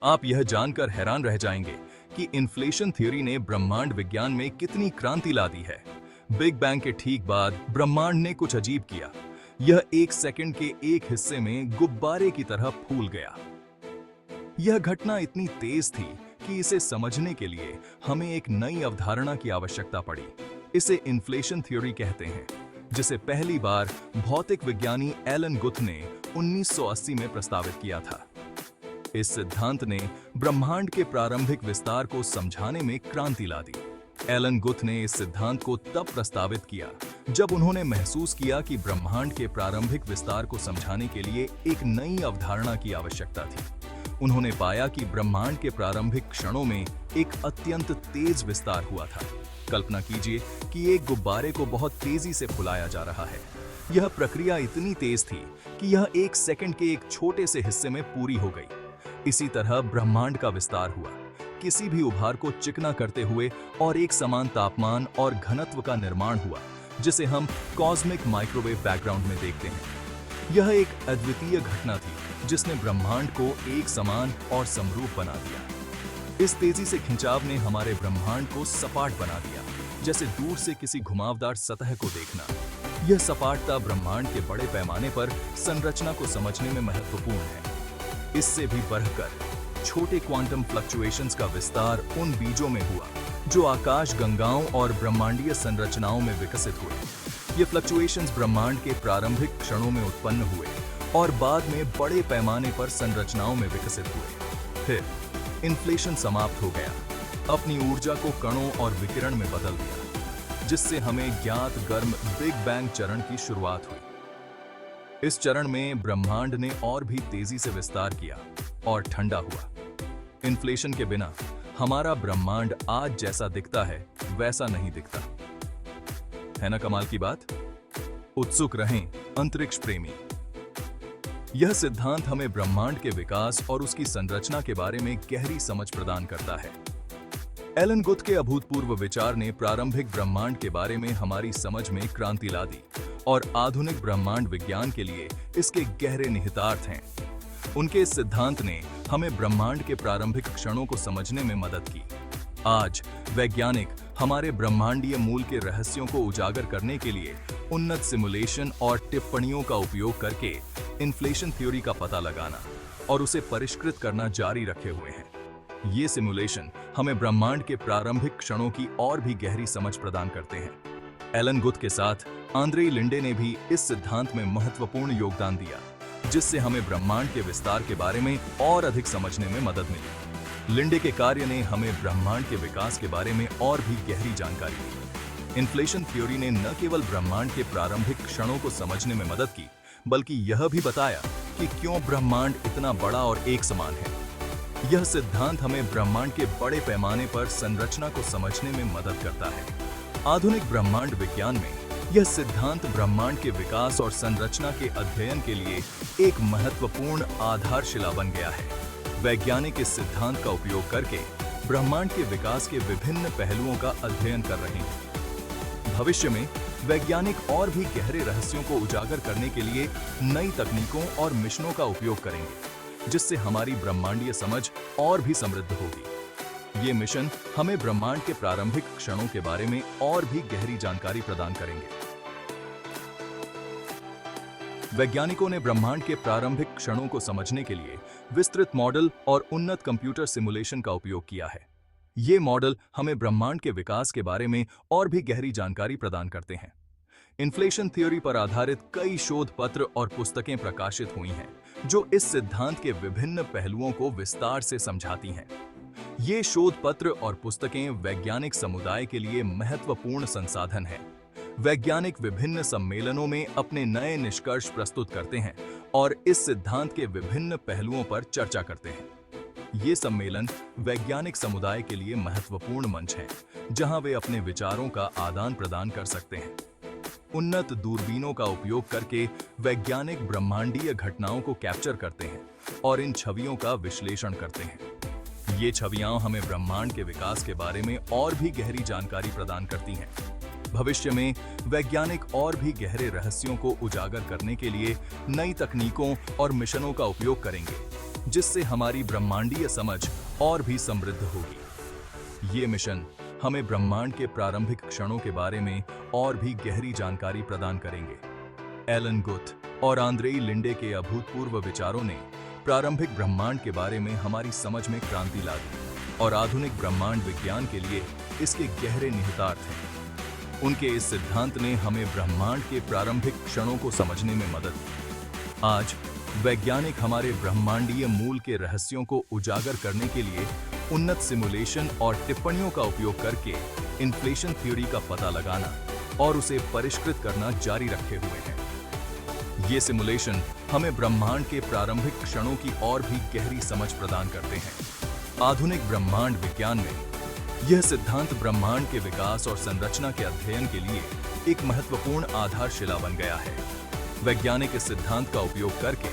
आप यह जानकर हैरान रह जाएंगे कि इन्फ्लेशन थ्योरी ने ब्रह्मांड विज्ञान में कितनी क्रांति ला दी है। बिग बैंग के ठीक बाद ब्रह्मांड ने कुछ अजीब किया। यह एक सेकंड के एक हिस्से में गुब्बारे की तरह फूल गया। यह घटना इतनी तेज थी कि इसे समझने के लिए हमें एक नई अवधारणा की आवश्यकता पड़ी। इसे इन्फ्लेशन थ्योरी कहते हैं, जिसे पहली बार भौतिक विज्ञानी एलन गुथ ने 1980 में प्रस्तावित किया था। इस सिद्धांत ने ब्रह्मांड के प्रारंभिक विस्तार को समझाने में क्रांति ला दी। एलन गुथ ने इस सिद्धांत को तब प्रस्तावित किया जब उन्होंने महसूस किया कि ब्रह्मांड के प्रारंभिक विस्तार को समझाने के लिए एक नई अवधारणा की आवश्यकता थी। उन्होंने पाया कि ब्रह्मांड के प्रारंभिक क्षणों में एक अत्यंत तेज विस्तार हुआ था। कल्पना कीजिए कि एक गुब्बारे को बहुत तेजी से फुलाया जा रहा है। यह प्रक्रिया इतनी तेज थी कि यह एक सेकंड के एक छोटे से हिस्से में पूरी हो गई। इसी तरह ब्रह्मांड का विस्तार हुआ, किसी भी उभार को चिकना करते हुए, और एक समान तापमान और घनत्व का निर्माण हुआ, जिसे हम कॉस्मिक माइक्रोवेव बैकग्राउंड में देखते हैं। यह एक अद्वितीय घटना थी जिसने ब्रह्मांड को एक समान और समरूप बना दिया। इस तेजी से खिंचाव ने हमारे ब्रह्मांड को सपाट बना दिया, जैसे दूर से किसी घुमावदार सतह को देखना। यह सपाटता ब्रह्मांड के बड़े पैमाने पर संरचना को समझने में महत्वपूर्ण है। इससे भी बढ़कर छोटे क्वांटम फ्लक्चुएशंस का विस्तार उन बीजों में हुआ जो आकाश गंगाओं और ब्रह्मांडीय संरचनाओं में विकसित हुए। ये फ्लक्चुएशंस ब्रह्मांड के प्रारंभिक क्षणों में उत्पन्न हुए और बाद में बड़े पैमाने पर संरचनाओं में विकसित हुए। फिर इन्फ्लेशन समाप्त हो गया, अपनी ऊर्जा को कणों और विकिरण में बदल दिया, जिससे हमें ज्ञात गर्म बिग बैंग चरण की शुरुआत हुई। इस चरण में ब्रह्मांड ने और भी तेजी से विस्तार किया और ठंडा हुआ। इन्फ्लेशन के बिना हमारा ब्रह्मांड आज जैसा दिखता है वैसा नहीं दिखता। है ना कमाल की बात? उत्सुक रहें अंतरिक्ष प्रेमी। यह सिद्धांत हमें ब्रह्मांड के विकास और उसकी संरचना के बारे में गहरी समझ प्रदान करता है। एलन गुथ के अभूतपूर्व विचार ने प्रारंभिक ब्रह्मांड के बारे में हमारी समझ में क्रांति ला दी और आधुनिक ब्रह्मांड विज्ञान के लिए इसके गहरे निहितार्थ हैं। उनके इस सिद्धांत ने हमें ब्रह्मांड के प्रारंभिक क्षणों को समझने में मदद की। आज वैज्ञानिक हमारे ब्रह्मांडीय मूल के रहस्यों को उजागर करने के लिए उन्नत सिमुलेशन और टिप्पणियों का उपयोग करके इन्फ्लेशन थ्योरी का पता लगाना और उसे परिष्कृत करना जारी रखे हुए हैं। ये सिमुलेशन हमें ब्रह्मांड के प्रारंभिक क्षणों की और भी गहरी समझ प्रदान करते हैं। एलन गुथ के साथ आंद्रे लिंडे ने भी इस सिद्धांत में महत्वपूर्ण योगदान दिया, जिससे हमें ब्रह्मांड के विस्तार के बारे में और अधिक समझने में मदद मिली। लिंडे के कार्य ने हमें ब्रह्मांड के विकास के बारे में और भी गहरी जानकारी दी। इन्फ्लेशन थ्योरी ने न केवल ब्रह्मांड के प्रारंभिक क्षणों को समझने में मदद की, बल्कि यह भी बताया कि क्यों ब्रह्मांड इतना बड़ा और एक समान है। यह सिद्धांत हमें ब्रह्मांड के बड़े पैमाने पर संरचना को समझने में मदद करता है। आधुनिक ब्रह्मांड विज्ञान में यह सिद्धांत ब्रह्मांड के विकास और संरचना के अध्ययन के लिए एक महत्वपूर्ण आधारशिला बन गया है। वैज्ञानिक इस सिद्धांत का उपयोग करके ब्रह्मांड के विकास के विभिन्न पहलुओं का अध्ययन कर रहे हैं। भविष्य में वैज्ञानिक और भी गहरे रहस्यों को उजागर करने के लिए नई तकनीकों और मिशनों का उपयोग करेंगे, जिससे हमारी ब्रह्मांडीय समझ और भी समृद्ध होगी। ये मिशन हमें ब्रह्मांड के प्रारंभिक क्षणों के बारे में और भी गहरी जानकारी प्रदान करेंगे। वैज्ञानिकों ने ब्रह्मांड के प्रारंभिक क्षणों को समझने के लिए विस्तृत मॉडल और उन्नत कंप्यूटर सिमुलेशन का उपयोग किया है। ये मॉडल हमें ब्रह्मांड के विकास के बारे में और भी गहरी जानकारी प्रदान करते हैं। इन्फ्लेशन थ्योरी पर आधारित कई शोध पत्र और पुस्तकें प्रकाशित हुई हैं, जो इस सिद्धांत के विभिन्न पहलुओं को विस्तार से समझाती हैं। ये शोध पत्र और पुस्तकें वैज्ञानिक समुदाय के लिए महत्वपूर्ण संसाधन हैं। वैज्ञानिक विभिन्न सम्मेलनों में अपने नए निष्कर्ष प्रस्तुत करते हैं और इस सिद्धांत के विभिन्न पहलुओं पर चर्चा करते हैं। ये सम्मेलन वैज्ञानिक समुदाय के लिए महत्वपूर्ण मंच हैं, जहां वे अपने विचारों का आदान प्रदान कर सकते हैं। उन्नत दूरबीनों का उपयोग करके वैज्ञानिक ब्रह्मांडीय घटनाओं को कैप्चर करते हैं और इन छवियों का विश्लेषण करते हैं। ये छवियां हमें ब्रह्मांड के विकास के बारे में और भी गहरी जानकारी प्रदान करती हैं। भविष्य में वैज्ञानिक और भी गहरे रहस्यों को उजागर करने के लिए नई तकनीकों और मिशनों का उपयोग करेंगे। जिससे हमारी ब्रह्मांडीय समझ और भी समृद्ध होगी। ये मिशन हमें ब्रह्मांड के प्रारंभिक क्षणों के बारे में और भी गहरी जानकारी प्रदान करेंगे। एलन गुथ और आंद्रेई लिंडे के अभूतपूर्व विचारों ने प्रारंभिक ब्रह्मांड के बारे में हमारी समझ में क्रांति ला दी और आधुनिक ब्रह्मांड विज्ञान के लिए इसके गहरे निहितार्थ हैं। उनके इस सिद्धांत ने हमें ब्रह्मांड के प्रारंभिक क्षणों को समझने में मदद की। आज वैज्ञानिक हमारे ब्रह्मांडीय मूल के रहस्यों को उजागर करने के लिए उन्नत सिमुलेशन और टिप्पणियों का उपयोग करके इन्फ्लेशन थ्योरी का पता लगाना और उसे परिष्कृत करना जारी रखे हुए हैं। ये सिमुलेशन हमें ब्रह्मांड के प्रारंभिक क्षणों की और भी गहरी समझ प्रदान करते हैं। आधुनिक ब्रह्मांड विज्ञान में यह सिद्धांत ब्रह्मांड के विकास और संरचना के अध्ययन के लिए एक महत्वपूर्ण आधारशिला बन गया है। वैज्ञानिक इस सिद्धांत का उपयोग करके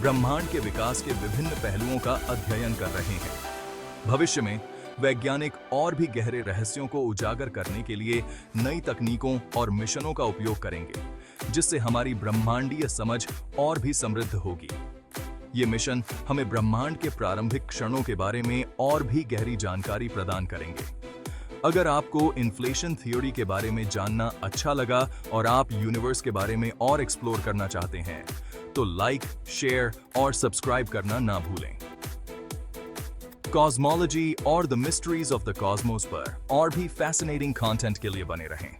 ब्रह्मांड के विकास के विभिन्न पहलुओं का अध्ययन कर रहे हैं। भविष्य में वैज्ञानिक और भी गहरे रहस्यों को उजागर करने के लिए नई तकनीकों और मिशनों का उपयोग करेंगे, जिससे हमारी ब्रह्मांडीय समझ और भी समृद्ध होगी। ये मिशन हमें ब्रह्मांड के प्रारंभिक क्षणों के बारे में और भी गहरी जानकारी प्रदान करेंगे। अगर आपको इन्फ्लेशन थ्योरी के बारे में जानना अच्छा लगा और आप यूनिवर्स के बारे में और एक्सप्लोर करना चाहते हैं, तो लाइक, शेयर और सब्सक्राइब करना ना भूलें। कॉस्मोलॉजी और the mysteries of the Cosmos पर और भी फैसिनेटिंग कंटेंट के लिए बने रहें।